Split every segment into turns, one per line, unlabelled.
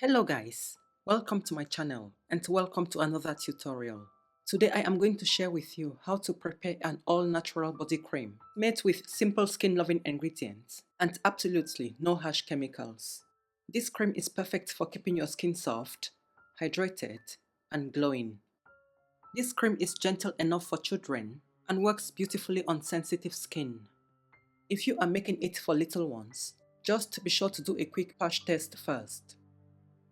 Hello guys, welcome to my channel and welcome to another tutorial. Today I am going to share with you how to prepare an all-natural body cream made with simple skin-loving ingredients and absolutely no harsh chemicals. This cream is perfect for keeping your skin soft, hydrated and glowing. This cream is gentle enough for children and works beautifully on sensitive skin. If you are making it for little ones, just be sure to do a quick patch test first.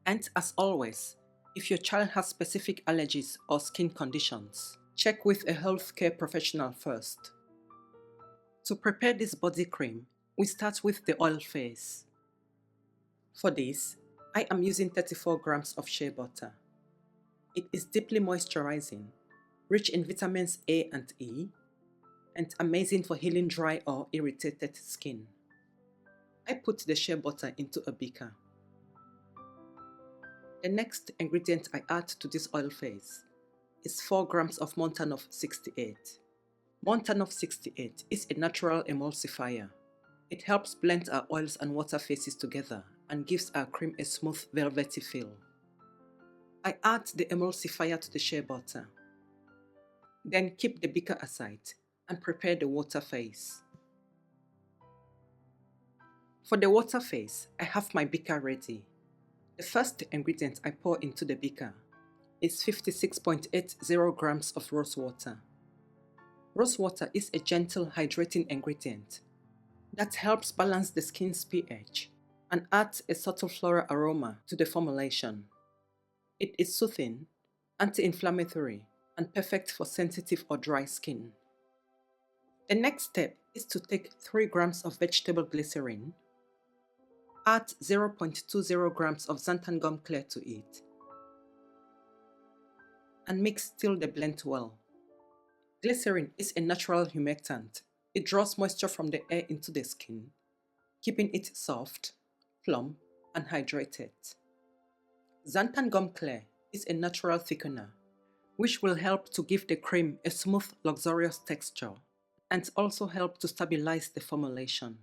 And as always, if your child has specific allergies or skin conditions, check with a healthcare professional first. To prepare this body cream, we start with the oil phase. For this, I am using 34 grams of shea butter. It is deeply moisturizing, rich in vitamins A and E, and amazing for healing dry or irritated skin. I put the shea butter into a beaker. The next ingredient I add to this oil phase is 4 grams of Montanov 68. Montanov 68 is a natural emulsifier. It helps blend our oils and water phases together and gives our cream a smooth velvety feel. I add the emulsifier to the shea butter. Then keep the beaker aside and prepare the water phase. For the water phase, I have my beaker ready. The first ingredient I pour into the beaker is 56.80 grams of rose water. Rose water is a gentle hydrating ingredient that helps balance the skin's pH and adds a subtle floral aroma to the formulation. It is soothing, anti-inflammatory, and perfect for sensitive or dry skin. The next step is to take 3 grams of vegetable glycerin, add 0.20 grams of xanthan gum clear to it, and mix till the blend well. Glycerin is a natural humectant. It draws moisture from the air into the skin, keeping it soft, plump, and hydrated. Xanthan gum clear is a natural thickener, which will help to give the cream a smooth, luxurious texture and also help to stabilize the formulation.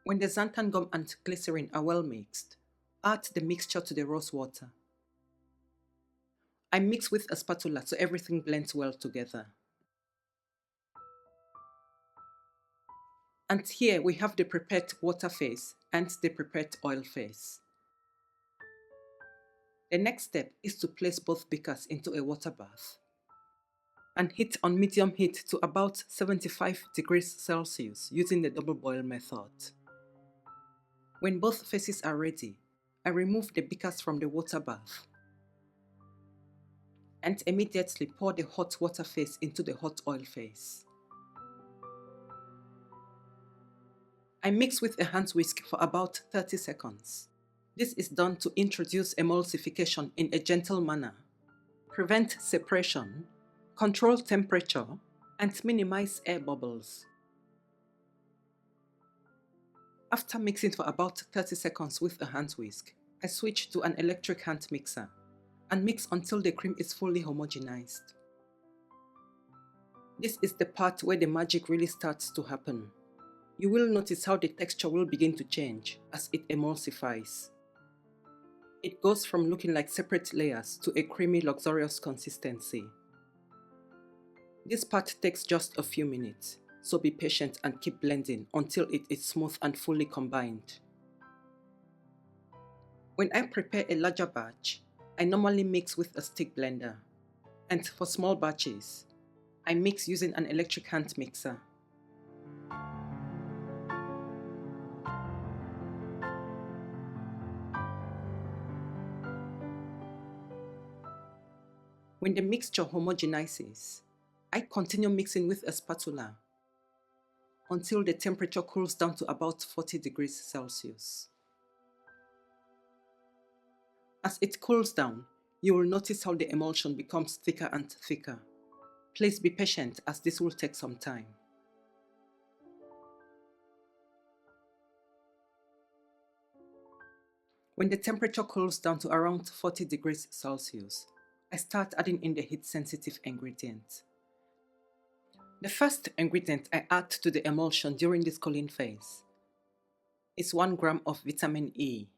When the xanthan gum and glycerin are well mixed, add the mixture to the rose water. I mix with a spatula so everything blends well together. And here we have the prepared water phase and the prepared oil phase. The next step is to place both beakers into a water bath and heat on medium heat to about 75 degrees Celsius using the double boil method. When both phases are ready, I remove the beakers from the water bath and immediately pour the hot water phase into the hot oil phase. I mix with a hand whisk for about 30 seconds. This is done to introduce emulsification in a gentle manner, prevent separation, control temperature, and minimize air bubbles. After mixing for about 30 seconds with a hand whisk, I switch to an electric hand mixer and mix until the cream is fully homogenized. This is the part where the magic really starts to happen. You will notice how the texture will begin to change as it emulsifies. It goes from looking like separate layers to a creamy, luxurious consistency. This part takes just a few minutes, so be patient and keep blending until it is smooth and fully combined. When I prepare a larger batch, I normally mix with a stick blender, and for small batches, I mix using an electric hand mixer. When the mixture homogenizes, I continue mixing with a spatula until the temperature cools down to about 40 degrees Celsius. As it cools down, you will notice how the emulsion becomes thicker and thicker. Please be patient as this will take some time. When the temperature cools down to around 40 degrees Celsius, I start adding in the heat-sensitive ingredients. The first ingredient I add to the emulsion during this cooling phase is 1 gram of vitamin E.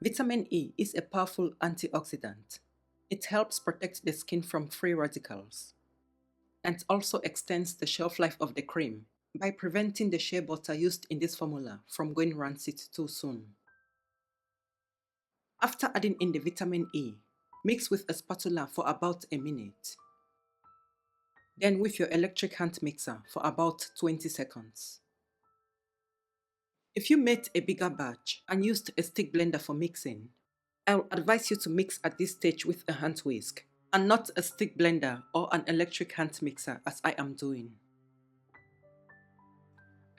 Vitamin E is a powerful antioxidant. It helps protect the skin from free radicals and also extends the shelf life of the cream by preventing the shea butter used in this formula from going rancid too soon. After adding in the vitamin E, mix with a spatula for about a minute. Then with your electric hand mixer for about 20 seconds. If you made a bigger batch and used a stick blender for mixing, I will advise you to mix at this stage with a hand whisk and not a stick blender or an electric hand mixer as I am doing.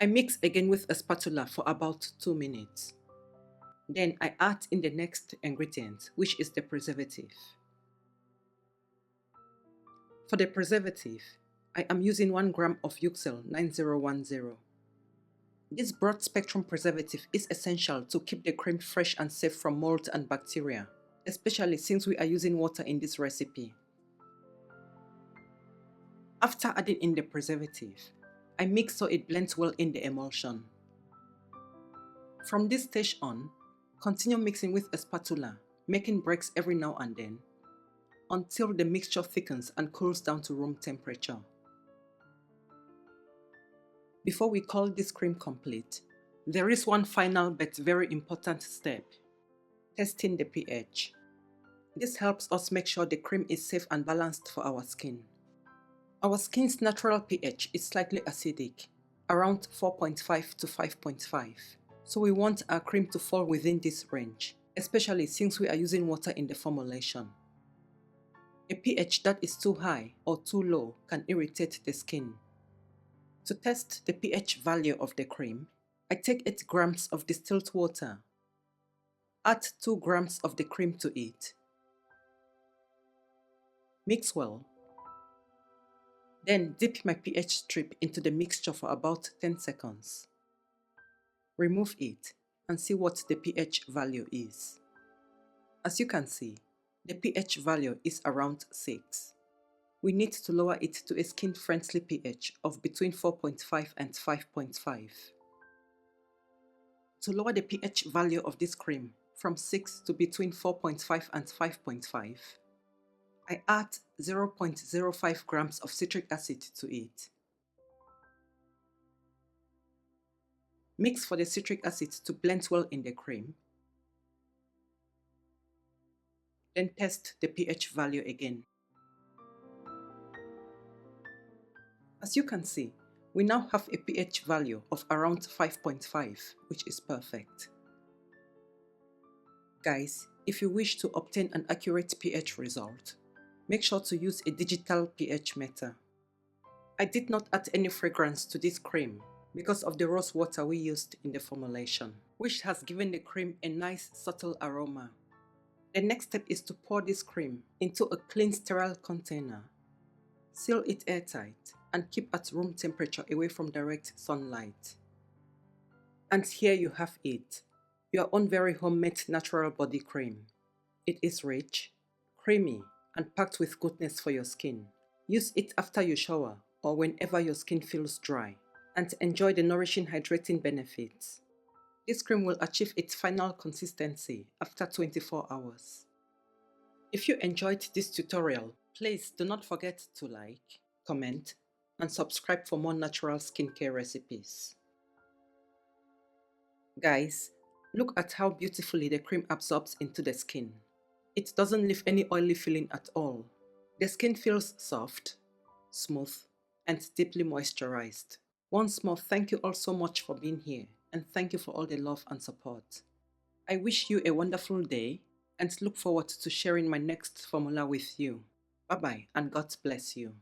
I mix again with a spatula for about 2 minutes. Then I add in the next ingredient, which is the preservative. For the preservative, I am using 1 gram of Yuxel 9010. This broad spectrum preservative is essential to keep the cream fresh and safe from mold and bacteria, especially since we are using water in this recipe. After adding in the preservative, I mix so it blends well in the emulsion. From this stage on, continue mixing with a spatula, making breaks every now and then, until the mixture thickens and cools down to room temperature. Before we call this cream complete, there is one final but very important step: testing the pH. This helps us make sure the cream is safe and balanced for our skin. Our skin's natural pH is slightly acidic, around 4.5 to 5.5, so we want our cream to fall within this range, especially since we are using water in the formulation. A pH that is too high or too low can irritate the skin. To test the pH value of the cream, I take 8 grams of distilled water, add 2 grams of the cream to it, mix well, then dip my pH strip into the mixture for about 10 seconds. Remove it and see what the pH value is. As you can see, the pH value is around 6. We need to lower it to a skin-friendly pH of between 4.5 and 5.5. To lower the pH value of this cream from 6 to between 4.5 and 5.5, I add 0.05 grams of citric acid to it. Mix for the citric acid to blend well in the cream. Then test the pH value again. As you can see, we now have a pH value of around 5.5, which is perfect. Guys, if you wish to obtain an accurate pH result, make sure to use a digital pH meter. I did not add any fragrance to this cream because of the rose water we used in the formulation, which has given the cream a nice subtle aroma. The next step is to pour this cream into a clean sterile container. Seal it airtight and keep at room temperature away from direct sunlight. And here you have it, your own very homemade natural body cream. It is rich, creamy, and packed with goodness for your skin. Use it after you shower or whenever your skin feels dry, and enjoy the nourishing hydrating benefits. This cream will achieve its final consistency after 24 hours. If you enjoyed this tutorial, please do not forget to like, comment, and subscribe for more natural skincare recipes. Guys, look at how beautifully the cream absorbs into the skin. It doesn't leave any oily feeling at all. The skin feels soft, smooth, and deeply moisturized. Once more, thank you all so much for being here, and thank you for all the love and support. I wish you a wonderful day and look forward to sharing my next formula with you. Bye bye and God bless you.